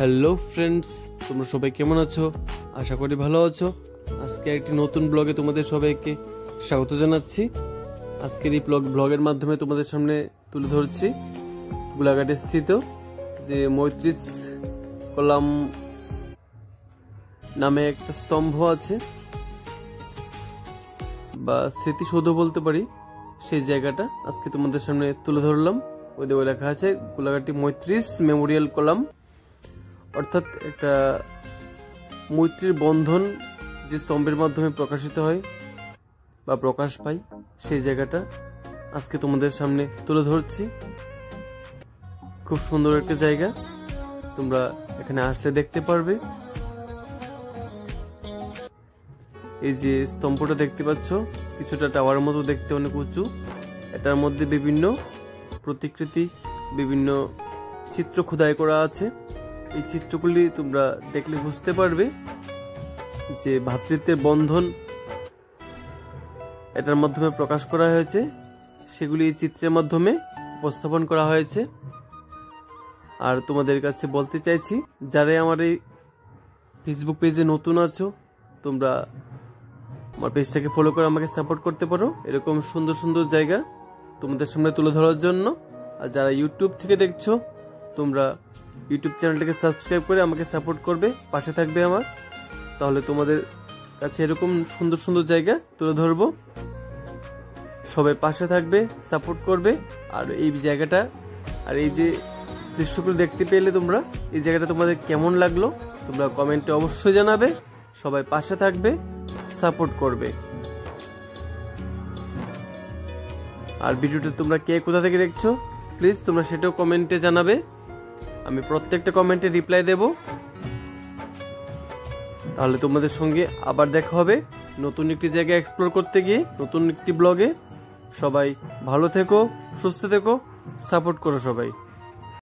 Hello friends, তোমরা সবাই কেমন আছো? আশা করি ভালো আছো। আজকে একটি নতুন ব্লগে তোমাদের সবাইকে স্বাগত জানাচ্ছি। আজকের এই ব্লগের মাধ্যমে তোমাদের সামনে তুলে ধরছি গোলাঘাটে স্থিত যে ৩৫ কলাম নামে একটা স্তম্ভ আছে বা স্মৃতিসৌধ বলতে পারি, সেই জায়গাটা আজকে তোমাদের সামনে তুলে ধরলাম। ওই দেওয়া লেখা আছে গোলাঘাটি ৩৫ মেমোরিয়াল কলাম, অর্থাৎ একটা মৈত্রীর বন্ধন যে স্তম্ভের মাধ্যমে প্রকাশিত হয় বা প্রকাশ পায়, সেই জায়গাটা আজকে তোমাদের সামনে তুলে ধরছি। খুব সুন্দর একটা জায়গা, তোমরা এখানে আসলে দেখতে পারবে। এই যে স্তম্ভটা দেখতে পাচ্ছ, কিছুটা টাওয়ার মতো দেখতে, অনেক উঁচু। এটার মধ্যে বিভিন্ন প্রতিকৃতি, বিভিন্ন চিত্র খোদাই করা আছে। এই চিত্রগুলি তোমরা দেখলে বুঝতে পারবে যে ভ্রাতৃত্বের বন্ধন এটার মাধ্যমে প্রকাশ করা হয়েছে, সেগুলি এই চিত্রের মাধ্যমে উপস্থাপন করা হয়েছে। আর তোমাদের কাছে বলতে চাইছি, যারাই আমার এই ফেসবুক পেজে নতুন আছো, তোমরা আমার পেজটাকে ফলো করে আমাকে সাপোর্ট করতে পারো এরকম সুন্দর সুন্দর জায়গা তোমাদের সামনে তুলে ধরার জন্য। আর যারা ইউটিউব থেকে দেখছো, তোমরা ইউটিউব চ্যানেলটাকে সাবস্ক্রাইব করে আমাকে সাপোর্ট করবে, পাশে থাকবে আমার। তাহলে তোমাদের কাছে এরকম সুন্দর সুন্দর জায়গা তুলে ধরবো। সবাই পাশে থাকবে, সাপোর্ট করবে। আর এই জায়গাটা, আর এই যে দৃশ্যগুলো দেখতে পেলে তোমরা, এই জায়গাটা তোমাদের কেমন লাগলো তোমরা কমেন্টে অবশ্যই জানাবে। সবাই পাশে থাকবে, সাপোর্ট করবে। আর ভিডিওটা তোমরা কে কোথা থেকে দেখছো, প্লিজ তোমরা সেটাও কমেন্টে জানাবে। আমি প্রত্যেকটা কমেন্টে রিপ্লাই দেব। তাহলে তোমাদের সঙ্গে আবার দেখা হবে নতুন একটি জায়গা এক্সপ্লোর করতে গিয়ে, নতুন একটি ব্লগে। সবাই ভালো থেকো, সুস্থ থেকো, সাপোর্ট করো সবাই।